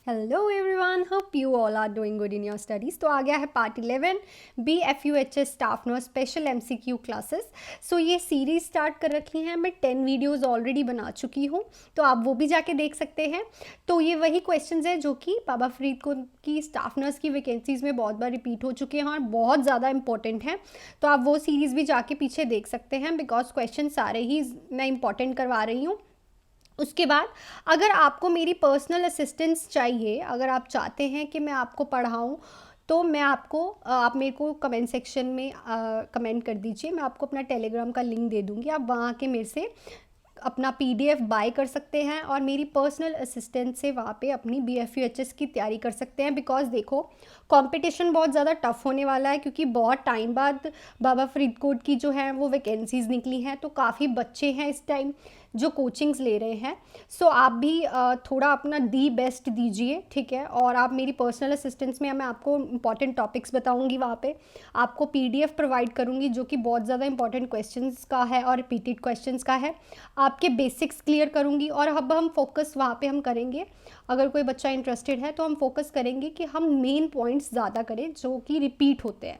Hello everyone, hope you all are doing good in your studies. तो आ गया है part 11 BFUHS staff nurse special MCQ classes. So ये series start कर रखी है, मैं 10 वीडियोस ऑलरेडी बना चुकी हूँ, तो आप वो भी जाके देख सकते हैं। तो ये वही क्वेश्चंस हैं जो कि बाबा फरीद कोट की स्टाफ नर्स की वैकेंसीज़ में बहुत बार रिपीट हो चुके हैं और बहुत ज़्यादा इंपॉर्टेंट हैं। तो आप वो सीरीज़ भी जाके पीछे देख सकते हैं, बिकॉज क्वेश्चन सारे ही मैं इंपॉर्टेंट करवा रही हूँ। उसके बाद अगर आपको मेरी पर्सनल असिस्टेंस चाहिए, अगर आप चाहते हैं कि मैं आपको पढ़ाऊँ, तो मैं आपको आप मेरे को कमेंट सेक्शन में कमेंट कर दीजिए। मैं आपको अपना टेलीग्राम का लिंक दे दूँगी, आप वहाँ के मेरे से अपना PDF बाय कर सकते हैं और मेरी पर्सनल असिस्टेंट से वहाँ पे अपनी BFUHS की तैयारी कर सकते हैं। बिकॉज देखो, कंपटीशन बहुत ज़्यादा टफ होने वाला है, क्योंकि बहुत टाइम बाद बाबा फरीद कोट की जो है वो वैकेंसीज़ निकली हैं, तो काफ़ी बच्चे हैं इस टाइम जो कोचिंग्स ले रहे हैं। सो आप भी थोड़ा अपना दी बेस्ट दीजिए, ठीक है। और आप मेरी पर्सनल असिस्टेंस में मैं आपको इंपॉर्टेंट टॉपिक्स बताऊंगी, वहाँ पे आपको PDF प्रोवाइड करूंगी जो कि बहुत ज़्यादा इंपॉर्टेंट क्वेश्चंस का है और रिपीटेड क्वेश्चंस का है। आपके बेसिक्स क्लियर करूंगी और अब हम फोकस वहाँ पे हम करेंगे। अगर कोई बच्चा इंटरेस्टेड है तो हम फोकस करेंगे कि हम मेन पॉइंट्स ज़्यादा करें जो कि रिपीट होते हैं।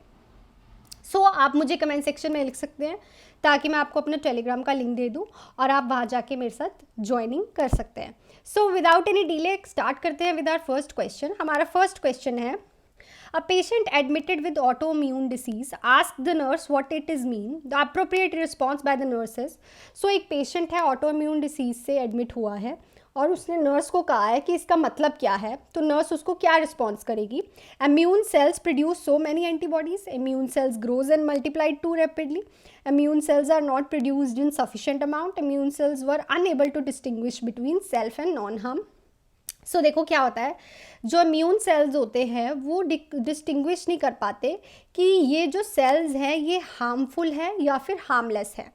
सो आप मुझे कमेंट सेक्शन में लिख सकते हैं ताकि मैं आपको अपने टेलीग्राम का लिंक दे दूं और आप वहाँ जाके मेरे साथ ज्वाइनिंग कर सकते हैं। So without any delay start करते हैं विद आवर फर्स्ट क्वेश्चन। हमारा फर्स्ट क्वेश्चन है, A patient admitted with autoimmune disease asked the nurse what it is mean. The appropriate response by the nurse is, so एक patient है autoimmune disease से admit हुआ है और उसने nurse को कहा है कि इसका मतलब क्या है, तो नर्स उसको क्या रिस्पॉन्स करेगी? Immune cells produce so many antibodies, immune cells grows and multiplied too rapidly, immune cells are not produced in sufficient amount, immune cells were unable to distinguish between self and non-harm. सो देखो क्या होता है, जो immune cells होते हैं वो distinguish नहीं कर पाते कि ये जो सेल्स हैं ये हार्मफुल है या फिर हार्मलेस है।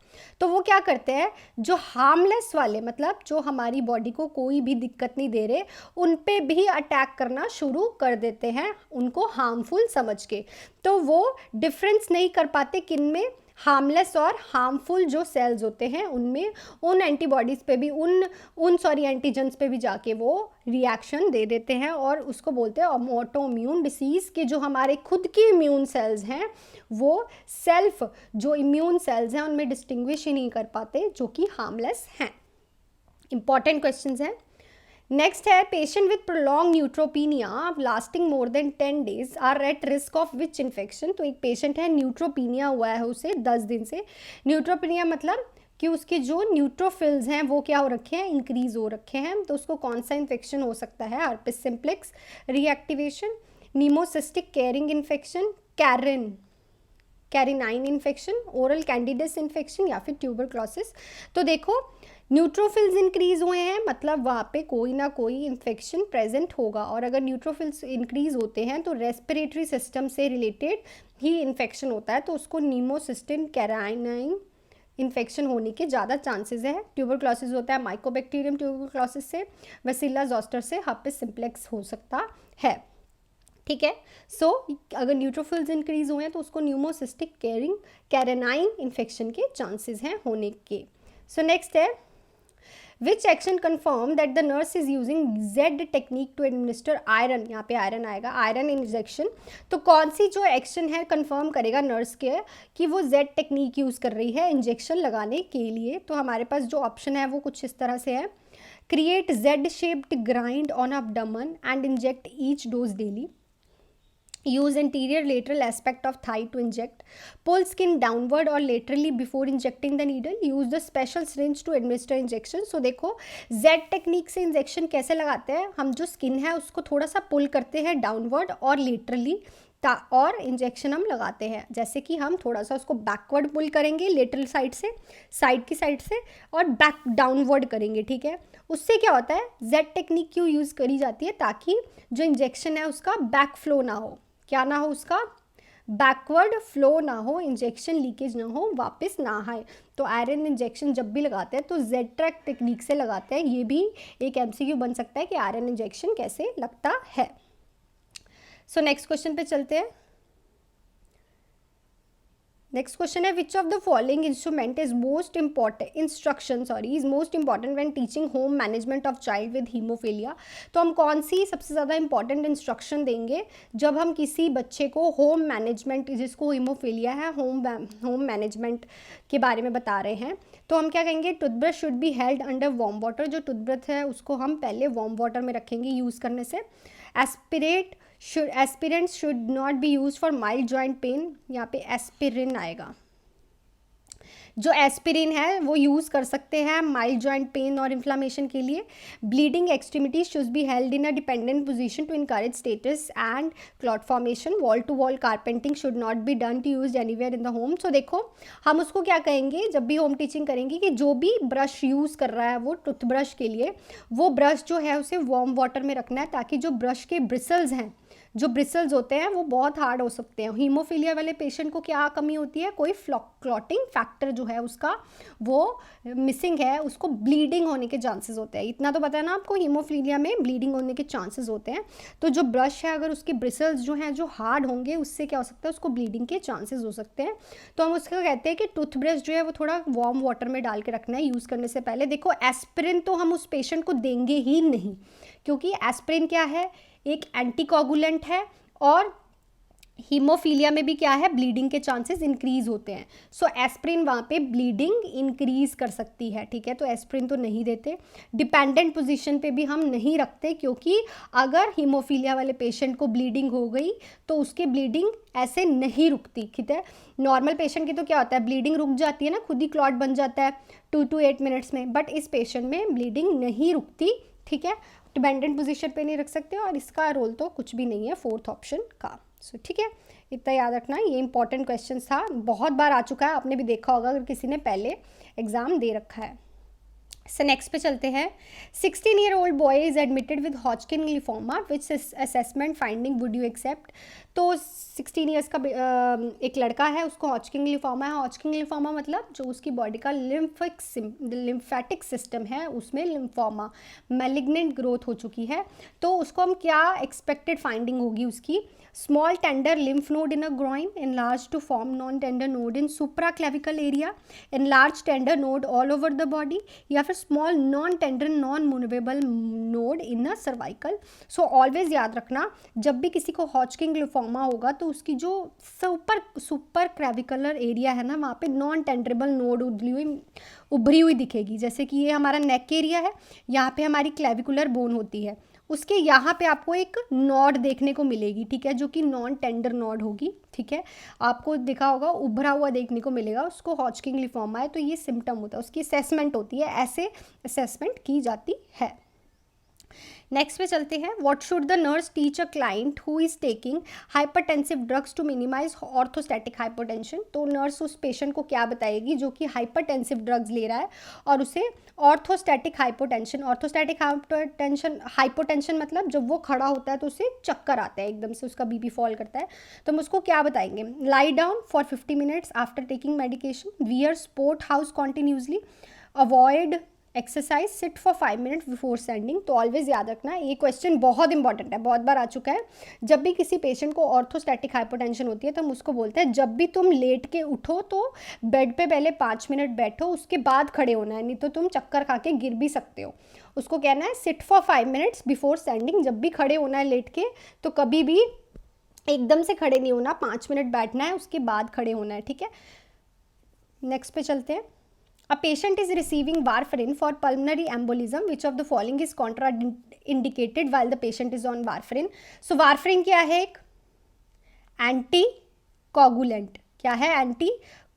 तो वो क्या करते हैं, जो हार्मलेस वाले, मतलब जो हमारी बॉडी को कोई भी दिक्कत नहीं दे रहे, उन पे भी अटैक करना शुरू कर देते हैं उनको हार्मफुल समझ के। तो वो डिफरेंस नहीं कर पाते किन में हार्मलेस और हार्मफुल जो सेल्स होते हैं उनमें, उन एंटीबॉडीज़ पे भी सॉरी एंटीजन्स पे भी जाके वो रिएक्शन दे देते हैं और उसको बोलते हैं ऑटोइम्यून डिसीज़ के। जो हमारे खुद की इम्यून सेल्स हैं वो सेल्फ जो इम्यून सेल्स हैं उनमें डिस्टिंग्विश ही नहीं कर पाते जो कि हार्मलेस हैं। इंपॉर्टेंट क्वेश्चन हैं। नेक्स्ट है, patient with prolong neutropenia lasting more than 10 days are at risk of which infection. तो एक पेशेंट है, न्यूट्रोपीनिया हुआ है उसे 10 दिन से। न्यूट्रोपीनिया मतलब कि उसके जो न्यूट्रोफिल्स हैं वो क्या हो रखे हैं, इंक्रीज हो रखे हैं। तो उसको कौन सा इन्फेक्शन हो सकता है? Herpes simplex, reactivation, pneumocystic carinii infection, carinii infection, oral candidiasis infection या फिर ट्यूबरक्लोसिस। तो देखो, न्यूट्रोफिल्स इंक्रीज हुए हैं मतलब वहाँ पे कोई ना कोई इन्फेक्शन प्रेजेंट होगा, और अगर न्यूट्रोफिल्स इंक्रीज होते हैं तो रेस्पिरेटरी सिस्टम से रिलेटेड ही इन्फेक्शन होता है, तो उसको नीमोसिस्टिन कैराइनाइन इन्फेक्शन होने के ज़्यादा चांसेस है। ट्यूबरक्लोसिस होता है माइकोबैक्टीरियम ट्यूबरक्लोसिस से, वेसिला जोस्टर से हर्पिस सिम्प्लेक्स हो सकता है, ठीक है। सो अगर न्यूट्रोफिल्स इंक्रीज हुए हैं तो उसको न्यूमोसिस्टिक कैरेनाइन इन्फेक्शन के चांसेस हैं होने के। सो नेक्स्ट है, which action confirm that the nurse is using Z technique to administer iron. यहाँ पे आयरन आएगा, आयरन इंजेक्शन। तो कौन सी जो एक्शन है कन्फर्म करेगा नर्स के कि वो जेड टेक्निक यूज़ कर रही है इंजेक्शन लगाने के लिए? तो हमारे पास जो ऑप्शन है वो कुछ इस तरह से है, create Z shaped grind on abdomen and inject each dose daily, use anterior lateral aspect of thigh to inject, pull skin downward or laterally before injecting the needle, use the special syringe to administer injection. So देखो, Z technique से injection कैसे लगाते हैं, हम जो skin है उसको थोड़ा सा पुल करते हैं डाउनवर्ड और लेटरली, और इंजेक्शन हम लगाते हैं। जैसे कि हम थोड़ा सा उसको बैकवर्ड पुल करेंगे लेटरल साइड से, साइड की साइड से, और बैक डाउनवर्ड करेंगे, ठीक है। उससे क्या होता है, जेड टेक्निक क्यों यूज़ करी जाती है? ताकि जो इंजेक्शन है उसका बैक फ्लो ना हो, क्या ना हो, उसका बैकवर्ड फ्लो ना हो, इंजेक्शन लीकेज ना हो, वापस ना आए। तो आयरन इंजेक्शन जब भी लगाते हैं तो जेड ट्रैक टेक्निक से लगाते हैं। ये भी एक MCQ बन सकता है कि आयरन इंजेक्शन कैसे लगता है। सो नेक्स्ट क्वेश्चन पे चलते हैं। नेक्स्ट क्वेश्चन है which of the following instrument is most important instruction is most important when teaching home management of child with haemophilia. तो हम कौन सी सबसे ज़्यादा इंपॉर्टेंट इंस्ट्रक्शन देंगे जब हम किसी बच्चे को होम मैनेजमेंट, जिसको हीमोफीलिया है, होम मैनेजमेंट के बारे में बता रहे हैं। तो हम क्या कहेंगे, toothbrush should be held under warm water. जो टूथब्रश है उसको हम पहले वार्म वाटर में रखेंगे यूज़ करने से। Aspirants should not B use for mild joint pen, यहाँ पे एस्पिरिन आएगा। जो एस्पिरिन है वो यूज़ कर सकते हैं माइल्ड जॉइंट पेन और इन्फ्लामेशन के लिए। Bleeding extremities should be held in a dependent position to encourage stasis and clot formation. Wall to wall carpeting should not be done to use anywhere in the home. So देखो हम उसको क्या कहेंगे जब भी home teaching करेंगे कि जो भी ब्रश यूज़ कर रहा है वो टूथब्रश के लिए, वो ब्रश जो है उसे वार्म वाटर में रखना है, ताकि जो ब्रश के ब्रिसल्स हैं, जो ब्रिसल्स होते हैं वो बहुत हार्ड हो सकते हैं। हीमोफीलिया वाले पेशेंट को क्या कमी होती है, कोई क्लॉटिंग फैक्टर जो है उसका वो मिसिंग है, उसको ब्लीडिंग होने के चांसेस होते हैं। इतना तो पता है ना आपको, हीमोफीलिया में ब्लीडिंग होने के चांसेस होते हैं। तो जो ब्रश है अगर उसके ब्रिसल्स जो हैं जो हार्ड होंगे, उससे क्या हो सकता है, उसको ब्लीडिंग के चांसेस हो सकते हैं। तो हम उसका कहते हैं कि टूथब्रश जो है वो थोड़ा वार्म वाटर में डाल के रखना है यूज़ करने से पहले। देखो एस्पिरिन तो हम उस पेशेंट को देंगे ही नहीं, क्योंकि एस्पिरिन क्या है, एक एंटीकोगुलेंट है, और हीमोफीलिया में भी क्या है, ब्लीडिंग के चांसेस इंक्रीज होते हैं। सो एस्पिरिन वहाँ पे ब्लीडिंग इंक्रीज कर सकती है, ठीक है, तो एस्पिरिन तो नहीं देते। डिपेंडेंट पोजीशन पे भी हम नहीं रखते, क्योंकि अगर हीमोफीलिया वाले पेशेंट को ब्लीडिंग हो गई तो उसकी ब्लीडिंग ऐसे नहीं रुकती, ठीक है। नॉर्मल पेशेंट की तो क्या होता है, ब्लीडिंग रुक जाती है ना, खुद ही क्लॉट बन जाता है 2 to 8 मिनट्स में, बट इस पेशेंट में ब्लीडिंग नहीं रुकती, ठीक है। डिपेंडेंट पोजीशन पे नहीं रख सकते, और इसका रोल तो कुछ भी नहीं है फोर्थ ऑप्शन का। सो ठीक है, इतना याद रखना। ये इंपॉर्टेंट क्वेश्चन था, बहुत बार आ चुका है, आपने भी देखा होगा अगर किसी ने पहले एग्जाम दे रखा है। सो नेक्स्ट पे चलते हैं। 16-year-old boy is admitted with Hodgkin lymphoma, which assessment finding would you accept. तो 16 ईयर्स का एक लड़का है, उसको हॉचकिन लिम्फोमा है। हॉचकिन लिम्फोमा मतलब जो उसकी बॉडी का लिम्फेटिक सिस्टम है उसमें लिम्फोमा मैलिग्नेंट ग्रोथ हो चुकी है। तो उसको हम क्या एक्सपेक्टेड फाइंडिंग होगी उसकी, small tender lymph node in a groin, enlarged to form non-tender node in supraclavicle area, enlarged tender node all over the body, या फिर small non tender non movable node in a cervical. So always याद रखना, जब भी किसी को हॉचकिन lymphoma होगा तो उसकी जो सुपर क्लेविकुलर एरिया है ना, वहाँ पे नॉन टेंडरेबल नोड उभरी हुई दिखेगी। जैसे कि ये हमारा नेक एरिया है, यहाँ पे हमारी क्लेविकुलर बोन होती है, उसके यहाँ पे आपको एक नॉड देखने को मिलेगी, ठीक है, जो कि नॉन टेंडर नॉड होगी, ठीक है। आपको दिखा होगा उभरा हुआ देखने को मिलेगा, उसको हॉचकिन लिम्फोमा है। तो ये सिम्टम होता है, उसकी असेसमेंट होती है, ऐसे असेसमेंट की जाती है। नेक्स्ट पे चलते हैं। What should the nurse teach a client who is taking hypertensive drugs to minimise orthostatic hypotension. तो नर्स उस पेशेंट को क्या बताएगी जो कि हाइपरटेंसिव ड्रग्स ले रहा है और उसे ऑर्थोस्टैटिक हाइपोटेंशन मतलब जब वो खड़ा होता है तो उसे चक्कर आता है, एकदम से उसका बीपी फॉल करता है। तो हम उसको क्या बताएंगे, lie down for 50 minutes after taking medication, wear sport house continuously, avoid exercise, sit for 5 minutes before standing. तो ऑलवेज याद रखना, ये क्वेश्चन बहुत इंपॉर्टेंट है, बहुत बार आ चुका है। जब भी किसी पेशेंट को ऑर्थोस्टैटिक हाइपोटेंशन होती है तो हम उसको बोलते हैं जब भी तुम लेट के उठो तो बेड पे पहले 5 मिनट बैठो, उसके बाद खड़े होना है, नहीं तो तुम चक्कर खा के गिर भी सकते हो। उसको कहना है sit for 5 minutes before standing. जब भी खड़े होना है लेट के, तो कभी भी एकदम से खड़े नहीं होना, 5 मिनट बैठना है, उसके बाद खड़े होना है, ठीक है। नेक्स्ट पे चलते हैं। A patient is receiving warfarin for pulmonary embolism. Which of the following is contraindicated while the patient is on warfarin? So warfarin क्या है, एक एंटी कोगुलेंट। क्या है, एंटी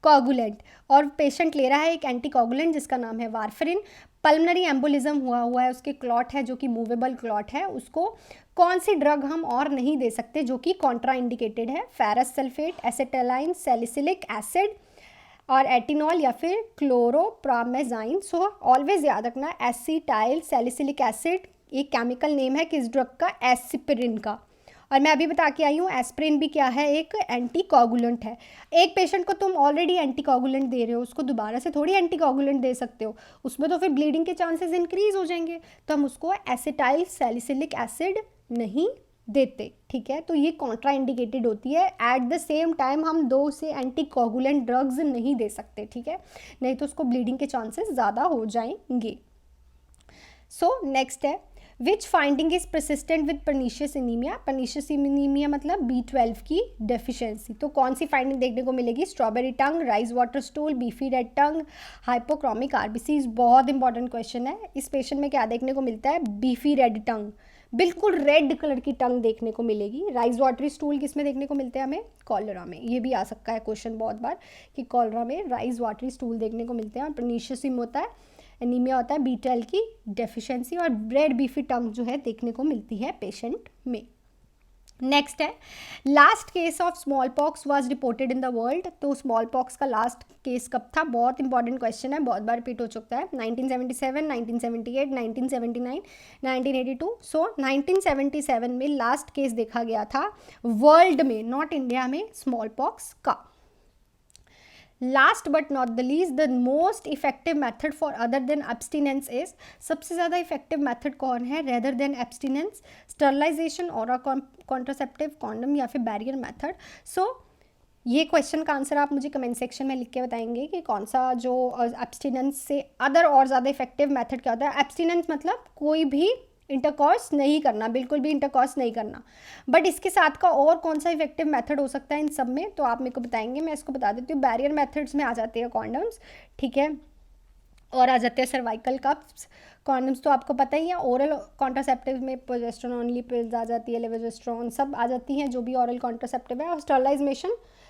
कोगुलेंट, और पेशेंट ले रहा है एक एंटी कोगुलेंट जिसका नाम है वारफरिन। पल्मनरी एम्बोलिज्म हुआ है, उसके क्लॉट है जो कि मूवेबल क्लॉट है, उसको कौन सी ड्रग हम और नहीं दे सकते जो कि कॉन्ट्रा इंडिकेटेड है, फेरस सल्फेट, एसेटाइलिन सैलिसिलिक एसिड और एटिनॉल या फिर क्लोरोप्रामेजाइन। सो ऑलवेज याद रखना, एसिटाइल सैलिसिलिक एसिड एक केमिकल नेम है किस ड्रग का, एस्पिरिन का। और मैं अभी बता के आई हूँ एस्पिरिन भी क्या है, एक एंटीकोगुलेंट है। एक पेशेंट को तुम ऑलरेडी एंटीकोगुलेंट दे रहे हो, उसको दोबारा से थोड़ी एंटीकोगुलेंट दे सकते हो, उसमें तो फिर ब्लीडिंग के चांसेस इंक्रीज हो जाएंगे। तो हम उसको एसिटाइल सैलिसिलिक एसिड नहीं देते, ठीक है। तो ये कॉन्ट्रा इंडिकेटेड होती है। एट द सेम टाइम हम 2 से एंटीकोगुलेंट ड्रग्स नहीं दे सकते, ठीक है, नहीं तो उसको ब्लीडिंग के चांसेस ज़्यादा हो जाएंगे। सो नेक्स्ट है, which finding is persistent with pernicious anaemia. Pernicious anaemia मतलब B12 की डेफिशिएंसी। तो कौन सी फाइंडिंग देखने को मिलेगी? Strawberry tongue, rice water stool, beefy red tongue, hypochromic RBCs। बहुत इंपॉर्टेंट क्वेश्चन है। इस पेशेंट में क्या देखने को मिलता है? बीफी रेड टंग, बिल्कुल रेड कलर की टंग देखने को मिलेगी। राइस वाटरी स्टूल किस में देखने को मिलते हैं? हमें कॉलरा में। ये भी आ सकता है क्वेश्चन बहुत बार कि कॉलरा में राइस वाटरी स्टूल देखने को मिलते हैं। और पर्नीशियस होता है, एनीमिया होता है B12 की डेफिशिएंसी, और रेड बीफी टंग जो है देखने को मिलती है पेशेंट में। नेक्स्ट है, last case of small pox was reported in the world. तो स्मॉल पॉक्स का लास्ट केस कब था? बहुत इंपॉर्टेंट क्वेश्चन है, बहुत बार रिपीट हो चुका है। 1977, 1978, 1979, 1982। सो 1977 में लास्ट केस देखा गया था वर्ल्ड में, नॉट इंडिया में, स्मॉल पॉक्स का। Last but not the least, the most effective method for other than abstinence is. सबसे ज़्यादा इफेक्टिव मेथड कौन है रेदर देन एब्सटिनेंस? स्टरलाइजेशन, और कॉन्ट्रासेप्टिव, कॉन्डम, या फिर बैरियर मेथड। सो ये क्वेश्चन का आंसर आप मुझे कमेंट सेक्शन में लिख के बताएंगे कि कौन सा जो एब्सटिनेंस से अदर और ज़्यादा इफेक्टिव मेथड क्या होता है। एब्सटिनेंस मतलब कोई भी इंटरकॉर्स नहीं करना, बिल्कुल भी इंटरकॉर्स नहीं करना। बट इसके साथ का और कौन सा इफेक्टिव मेथड हो सकता है इन सब में, तो आप मेरे को बताएंगे। मैं इसको बता देती हूँ। बैरियर मेथड्स में आ जाते हैं कॉन्डम्स, ठीक है, और आ जाते हैं सर्वाइकल कप्स। कॉन्डम्स तो आपको पता ही है। ओरल कॉन्ट्रासेप्टिव में प्रोजेस्टेरोन ओनली पिल्स आ जाती है, लेवोजेस्ट्रॉन सब आ जाती हैं जो भी ओरल कॉन्ट्रासेप्टिव है। और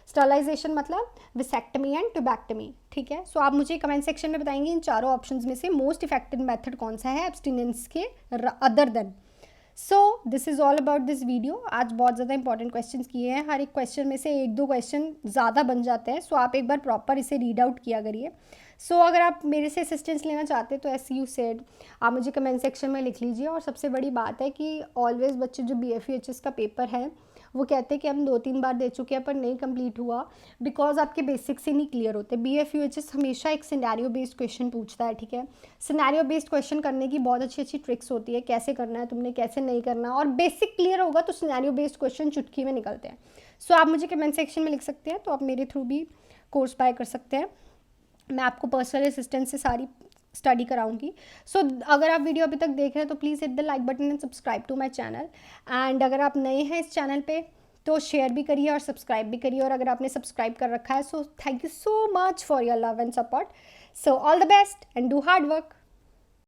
स्टरलाइजेशन मतलब विसेक्टमी एंड ट्यूबैक्टमी, ठीक है। सो आप मुझे कमेंट सेक्शन में बताएंगे इन चारों ऑप्शंस में से मोस्ट इफेक्टिव मेथड कौन सा है एब्सटिनेंस के other than. So this is all about this video. आज बहुत ज़्यादा इंपॉर्टेंट क्वेश्चंस किए हैं। हर एक क्वेश्चन में से 1-2 क्वेश्चन ज़्यादा बन जाते हैं। सो आप एक बार प्रॉपर इसे रीड आउट किया करिए। सो अगर आप मेरे से असिस्टेंस लेना चाहते हैं तो एस यू सेड आप मुझे कमेंट सेक्शन में लिख लीजिए। और सबसे बड़ी बात है कि ऑलवेज बच्चे जो BFUHS का पेपर है वो कहते हैं कि हम 2-3 बार दे चुके हैं पर नहीं कंप्लीट हुआ, बिकॉज आपके बेसिक्स ही नहीं क्लियर होते। BFUHS हमेशा एक सिनेरियो बेस्ड क्वेश्चन पूछता है, ठीक है। सिनेरियो बेस्ड क्वेश्चन करने की बहुत अच्छी अच्छी ट्रिक्स होती है, कैसे करना है तुमने, कैसे नहीं करना, और बेसिक क्लियर होगा तो सिनेरियो बेस्ड क्वेश्चन चुटकी में निकलते हैं। सो आप मुझे कमेंट सेक्शन में लिख सकते हैं, तो आप मेरे थ्रू भी कोर्स बाय कर सकते हैं। मैं आपको पर्सनल असिस्टेंस से सारी स्टडी कराऊंगी। सो अगर आप वीडियो अभी तक देख रहे हैं तो please hit the like button and subscribe to my channel. And अगर आप नए हैं इस चैनल पे तो शेयर भी करिए और सब्सक्राइब भी करिए। और अगर आपने सब्सक्राइब कर रखा है so thank you so much for your love and support. So all the best and do hard work.